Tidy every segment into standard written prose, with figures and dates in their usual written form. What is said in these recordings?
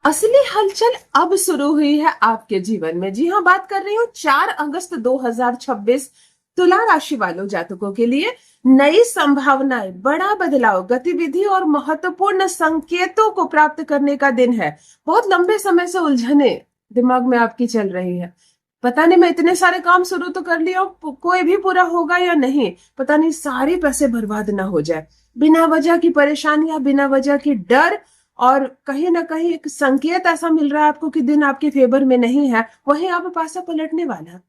असली हलचल अब शुरू हुई है आपके जीवन में। जी हाँ, बात कर रही हूँ 4 अगस्त 2026 तुला राशि वालों जातकों के लिए नई संभावनाएं, बड़ा बदलाव, गतिविधि और महत्वपूर्ण संकेतों को प्राप्त करने का दिन है। बहुत लंबे समय से उलझने दिमाग में आपकी चल रही है। पता नहीं, मैं इतने सारे काम शुरू तो कर लिया, कोई भी पूरा होगा या नहीं। पता नहीं सारे पैसे बर्बाद ना हो जाए। बिना वजह की परेशानियां, बिना वजह की डर, और कहीं ना कहीं एक संकेत ऐसा मिल रहा है आपको कि दिन आपके फेवर में नहीं है। वहीं आप पासा पलटने वाला है,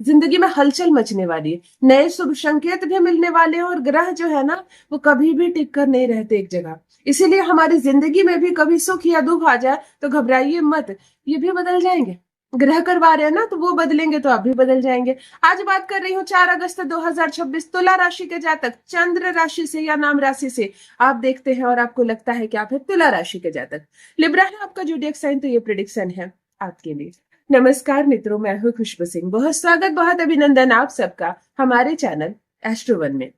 जिंदगी में हलचल मचने वाली है, नए शुभ संकेत भी मिलने वाले हैं। और ग्रह जो है ना, वो कभी भी टिक कर नहीं रहते एक जगह। इसीलिए हमारी जिंदगी में भी कभी सुख या दुख आ जाए तो घबराइए मत, ये भी बदल जाएंगे। ग्रह करवा रहे हैं ना, तो वो बदलेंगे तो आप भी बदल जाएंगे। आज बात कर रही हूँ 4 अगस्त 2026 तुला राशि के जातक, चंद्र राशि से या नाम राशि से आप देखते हैं और आपको लगता है कि आप है तुला राशि के जातक। लिब्रा है आपका ज़ोडिएक साइन, तो ये प्रेडिक्शन है आपके लिए। नमस्कार मित्रों, मैं हूँ खुशबू सिंह। बहुत स्वागत, बहुत अभिनंदन आप सबका हमारे चैनल एस्ट्रो वन में।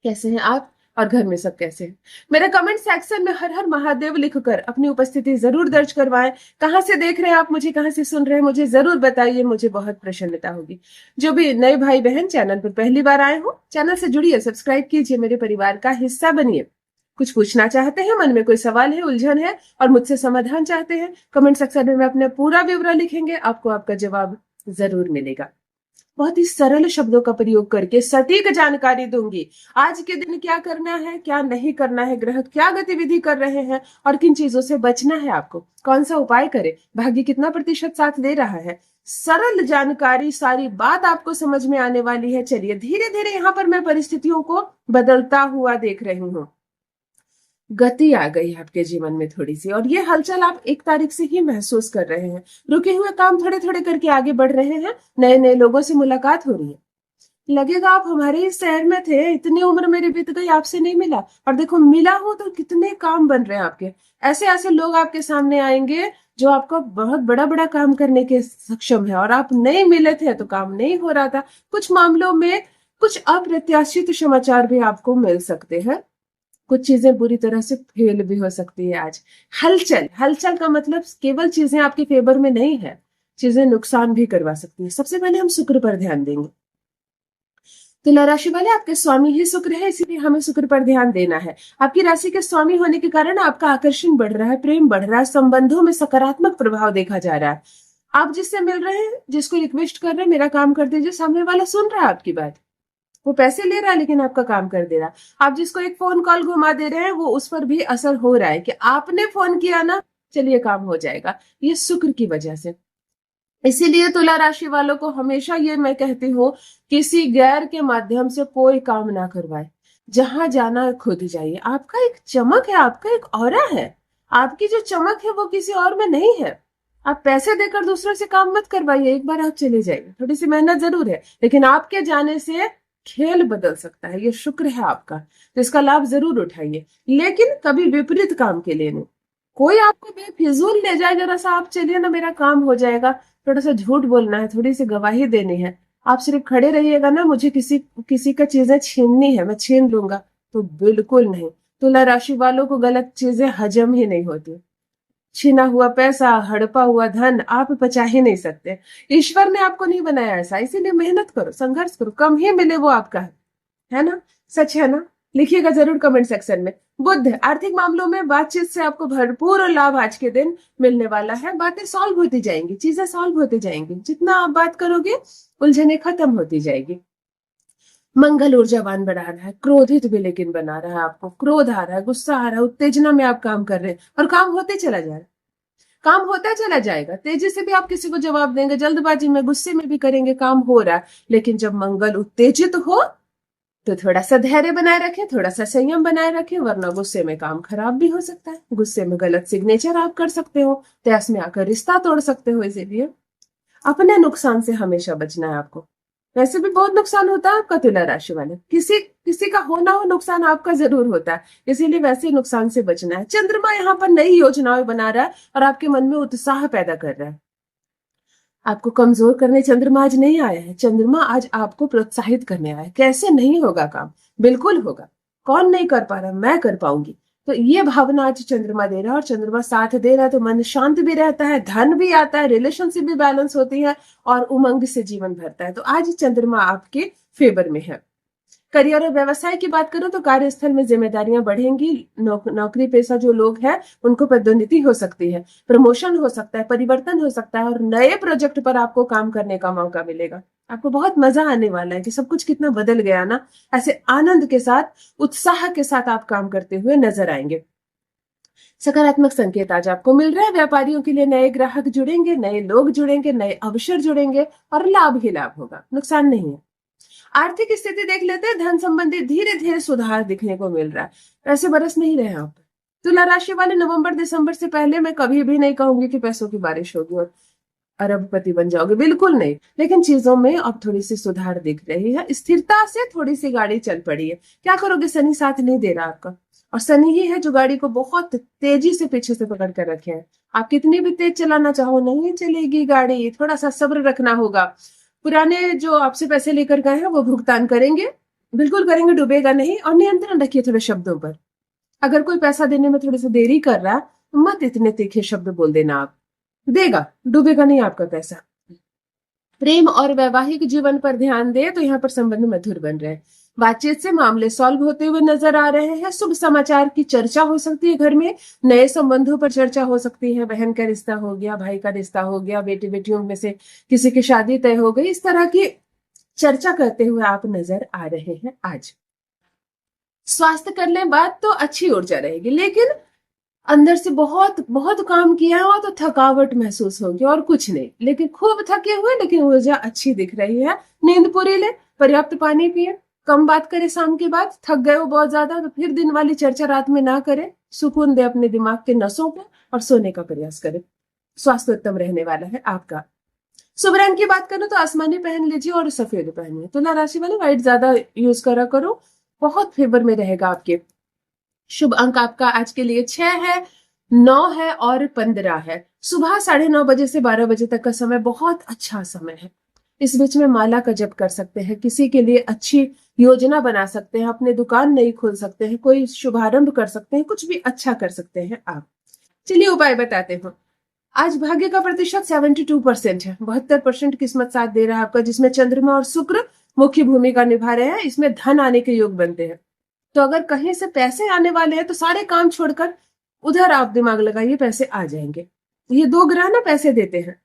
कैसे हैं आप और घर में सब कैसे हैं? मेरे कमेंट सेक्शन में हर हर महादेव लिखकर अपनी उपस्थिति जरूर दर्ज करवाएं। कहाँ से देख रहे हैं आप मुझे, कहाँ से सुन रहे हैं, मुझे जरूर बताइए, मुझे बहुत प्रसन्नता होगी। जो भी नए भाई बहन चैनल पर पहली बार आए हो, चैनल से जुड़िए, सब्सक्राइब कीजिए, मेरे परिवार का हिस्सा बनिए। कुछ पूछना चाहते हैं, मन में कोई सवाल है, उलझन है और मुझसे समाधान चाहते हैं, कमेंट सेक्शन में अपना पूरा विवरण लिखेंगे, आपको आपका जवाब जरूर मिलेगा। बहुत ही सरल शब्दों का प्रयोग करके सटीक जानकारी दूंगी। आज के दिन क्या करना है, क्या नहीं करना है, ग्रह क्या गतिविधि कर रहे हैं और किन चीजों से बचना है, आपको कौन सा उपाय करें, भाग्य कितना प्रतिशत साथ दे रहा है। सरल जानकारी, सारी बात आपको समझ में आने वाली है। चलिए धीरे धीरे यहाँ पर मैं परिस्थितियों को बदलता हुआ देख रही हूँ। गति आ गई आपके जीवन में थोड़ी सी, और ये हलचल आप 1 तारीख से ही महसूस कर रहे हैं। रुके हुए काम थोड़े थोड़े करके आगे बढ़ रहे हैं, नए नए लोगों से मुलाकात हो रही है। लगेगा आप हमारे ही शहर में थे, इतनी उम्र मेरी बीत गई, आपसे नहीं मिला। और देखो मिला हो तो कितने काम बन रहे हैं आपके। ऐसे ऐसे लोग आपके सामने आएंगे जो आपको बहुत बड़ा बड़ा काम करने के सक्षम है, और आप नहीं मिले थे तो काम नहीं हो रहा था। कुछ मामलों में कुछ अप्रत्याशित समाचार भी आपको मिल सकते हैं। कुछ चीजें बुरी तरह से फेल भी हो सकती है आज। हलचल, हलचल का मतलब केवल चीजें आपके फेवर में नहीं है, चीजें नुकसान भी करवा सकती है। सबसे पहले हम शुक्र पर ध्यान देंगे। तुला राशि वाले, आपके स्वामी ही शुक्र है, इसीलिए हमें शुक्र पर ध्यान देना है। आपकी राशि के स्वामी होने के कारण आपका आकर्षण बढ़ रहा है, प्रेम बढ़ रहा है, संबंधों में सकारात्मक प्रभाव देखा जा रहा है। आप जिससे मिल रहे हैं, जिसको रिक्वेस्ट कर रहे हैं मेरा काम कर दीजिए, सामने वाला सुन रहा है आपकी बात। वो पैसे ले रहा है लेकिन आपका काम कर दे रहा। आप जिसको एक फोन कॉल घुमा दे रहे हैं, वो उस पर भी असर हो रहा है कि आपने फोन किया ना, चलिए काम हो जाएगा। ये शुक्र की वजह से। इसीलिए तुला राशि वालों को हमेशा ये मैं कहती हूँ, किसी गैर के माध्यम से कोई काम ना करवाए। जहां जाना है खुद जाइए। आपका एक चमक है, आपका एक ऑरा है। आपकी जो चमक है वो किसी और में नहीं है। आप पैसे देकर दूसरों से काम मत करवाइए, एक बार आप चले जाइए। थोड़ी सी मेहनत जरूर है, लेकिन आपके जाने से खेल बदल सकता है। ये शुक्र है आपका, तो इसका लाभ जरूर उठाइए, लेकिन कभी विपरीत काम के लिए नहीं। कोई आपको बेफिजूल ले जाए, जरा सा आप चलिए ना, मेरा काम हो जाएगा, थोड़ा सा झूठ बोलना है, थोड़ी सी गवाही देनी है, आप सिर्फ खड़े रहिएगा ना, मुझे किसी किसी का चीजें छीननी है, मैं छीन लूंगा, तो बिल्कुल नहीं। तुला राशि वालों को गलत चीजें हजम ही नहीं होती। छीना हुआ पैसा, हड़पा हुआ धन आप पचा ही नहीं सकते। ईश्वर ने आपको नहीं बनाया ऐसा, इसीलिए मेहनत करो, संघर्ष करो, कम ही मिले वो आपका है ना? सच है ना? लिखिएगा जरूर कमेंट सेक्शन में। बुध, आर्थिक मामलों में बातचीत से आपको भरपूर लाभ आज के दिन मिलने वाला है। बातें सॉल्व होती जाएंगी, चीजें सॉल्व होती जाएंगी। जितना आप बात करोगे, उलझने खत्म होती जाएगी। मंगल ऊर्जावान बना रहा है, क्रोधित भी लेकिन बना रहा है। आपको क्रोध आ रहा है, गुस्सा आ रहा है, उत्तेजना में आप काम कर रहे हैं और काम होते चला जा रहा है। काम होता चला जाएगा, तेजी से भी आप किसी को जवाब देंगे, जल्दबाजी में, गुस्से में भी करेंगे, काम हो रहा है। लेकिन जब मंगल उत्तेजित हो तो थोड़ा सा धैर्य बनाए रखें, थोड़ा सा संयम बनाए रखें, वरना गुस्से में काम खराब भी हो सकता है। गुस्से में गलत सिग्नेचर आप कर सकते हो, तहस में आकर रिश्ता तोड़ सकते हो। इसीलिए अपने नुकसान से हमेशा बचना है आपको। वैसे भी बहुत नुकसान होता है आपका तुला राशि वाले, किसी किसी का हो ना हो नुकसान आपका जरूर होता है, इसीलिए वैसे नुकसान से बचना है। चंद्रमा यहाँ पर नई योजनाएं बना रहा है और आपके मन में उत्साह पैदा कर रहा है। आपको कमजोर करने चंद्रमा आज नहीं आया है, चंद्रमा आज आपको प्रोत्साहित करने आया है। कैसे नहीं होगा काम? बिल्कुल होगा। कौन नहीं कर पा रहा? मैं कर पाऊंगी। तो ये भावना आज चंद्रमा दे रहा है, और चंद्रमा साथ दे रहा है तो मन शांत भी रहता है, धन भी आता है, रिलेशनशिप भी बैलेंस होती है और उमंग से जीवन भरता है। तो आज चंद्रमा आपके फेवर में है। करियर और व्यवसाय की बात करूं तो कार्यस्थल में जिम्मेदारियां बढ़ेंगी। नौकरी पेशा जो लोग हैं उनको पदोन्नति हो सकती है, प्रमोशन हो सकता है, परिवर्तन हो सकता है और नए प्रोजेक्ट पर आपको काम करने का मौका मिलेगा। आपको बहुत मजा आने वाला है कि सब कुछ कितना बदल गया ना। ऐसे आनंद के साथ, उत्साह के साथ आप काम करते हुए नजर आएंगे। सकारात्मक संकेत आज आपको मिल रहा है। व्यापारियों के लिए नए ग्राहक जुड़ेंगे, नए लोग जुड़ेंगे, नए अवसर जुड़ेंगे और लाभ ही लाभ होगा, नुकसान नहीं है। आर्थिक स्थिति देख लेते हैं। धन संबंधी धीरे धीरे सुधार दिखने को मिल रहा है। ऐसे बरस नहीं रहे आप। तुला राशि वाले नवंबर दिसंबर से पहले मैं कभी भी नहीं कहूंगी कि पैसों की बारिश होगी और अरबपति बन जाओगे, बिल्कुल नहीं। लेकिन चीजों में अब थोड़ी सी सुधार दिख रही है। स्थिरता से थोड़ी सी गाड़ी चल पड़ी है। क्या करोगे, शनि साथ नहीं दे रहा आपका, और शनि ही है जो गाड़ी को बहुत तेजी से पीछे से पकड़ कर रखे हैं। आप कितनी भी तेज चलाना चाहो नहीं चलेगी गाड़ी, थोड़ा सा सब्र रखना होगा। पुराने जो आपसे पैसे लेकर गए हैं वो भुगतान करेंगे, बिल्कुल करेंगे, डूबेगा नहीं। और नियंत्रण रखिए थोड़े शब्दों पर। अगर कोई पैसा देने में थोड़ी सी देरी कर रहा है तो मत इतने तीखे शब्द बोल देना आप, देगा, डूबेगा नहीं आपका पैसा। प्रेम और वैवाहिक जीवन पर ध्यान दे तो यहाँ पर संबंध मधुर बन रहे हैं। बातचीत से मामले सॉल्व होते हुए नजर आ रहे हैं। शुभ समाचार की चर्चा हो सकती है घर में, नए संबंधों पर चर्चा हो सकती है। बहन का रिश्ता हो गया, भाई का रिश्ता हो गया, बेटी बेटियों में से किसी की शादी तय हो गई, इस तरह की चर्चा करते हुए आप नजर आ रहे हैं आज। स्वास्थ्य कर ले बात तो अच्छी ऊर्जा रहेगी, लेकिन अंदर से बहुत बहुत काम किया हो तो थकावट महसूस होगी और कुछ नहीं। लेकिन खूब थके हुए, लेकिन ऊर्जा अच्छी दिख रही है। नींद पूरी ले, पर्याप्त पानी पिए, कम बात करें शाम के बाद। थक गए हो बहुत ज्यादा तो फिर दिन वाली चर्चा रात में ना करें। सुकून दे अपने दिमाग के नसों को और सोने का प्रयास करें। स्वास्थ्य उत्तम रहने वाला है आपका। शुभ रंग की बात करूं तो आसमानी पहन लीजिए और सफेद पहनिए। तुला राशि वाले व्हाइट ज्यादा यूज करा करो, बहुत फेवर में रहेगा आपके। शुभ अंक आपका आज के लिए 6 है, 9 है और 15 है। सुबह 9:30 बजे से 12 बजे तक का समय बहुत अच्छा समय है। इस बीच में माला का जप कर सकते हैं, किसी के लिए अच्छी योजना बना सकते हैं, अपने दुकान नई खोल सकते हैं, कोई शुभारंभ कर सकते हैं, कुछ भी अच्छा कर सकते हैं आप। चलिए उपाय बताते हैं। आज भाग्य का प्रतिशत 72% है। 72% किस्मत साथ दे रहा है आपका, जिसमें चंद्रमा और शुक्र मुख्य भूमिका निभा रहे हैं। इसमें धन आने के योग बनते हैं। तो अगर कहीं से पैसे आने वाले हैं तो सारे काम छोड़कर उधर आप दिमाग लगाइए, पैसे आ जाएंगे। ये 2 ग्रह ना पैसे देते हैं।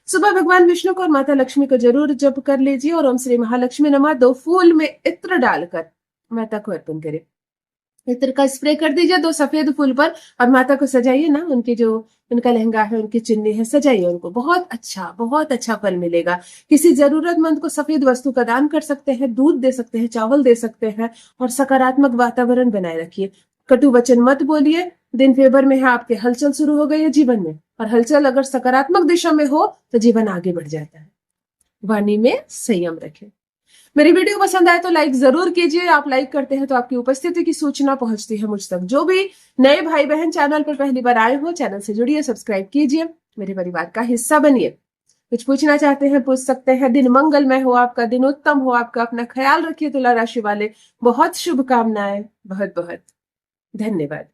सुबह भगवान विष्णु को और माता लक्ष्मी को जरूर जप कर लीजिए और ओम श्री महालक्ष्मी नमः 2 फूल में इत्र डालकर माता को अर्पण करें। इत्र का स्प्रे कर दीजिए 2 सफेद फूल पर और माता को सजाइए ना। उनके जो उनका लहंगा है, उनकी चुन्नी है, सजाइए उनको। बहुत अच्छा फल मिलेगा। किसी जरूरतमंद को सफेद वस्तु का दान कर सकते हैं, दूध दे सकते हैं, चावल दे सकते हैं और सकारात्मक वातावरण बनाए रखिए। कटु वचन मत बोलिए। दिन फेवर में है आपके, हलचल शुरू हो गई है जीवन में, और हलचल अगर सकारात्मक दिशा में हो तो जीवन आगे बढ़ जाता है। वाणी में संयम रखें। मेरी वीडियो पसंद आए तो लाइक जरूर कीजिए। आप लाइक करते हैं तो आपकी उपस्थिति की सूचना पहुंचती है मुझ तक। जो भी नए भाई बहन चैनल पर पहली बार आए हो, चैनल से जुड़िए, सब्सक्राइब कीजिए, मेरे परिवार का हिस्सा बनिए। कुछ पूछना चाहते हैं पूछ सकते हैं। दिन मंगलमय हो आपका, दिन उत्तम हो आपका। अपना ख्याल रखिए तुला राशि वाले। बहुत शुभकामनाएं। बहुत बहुत धन्यवाद।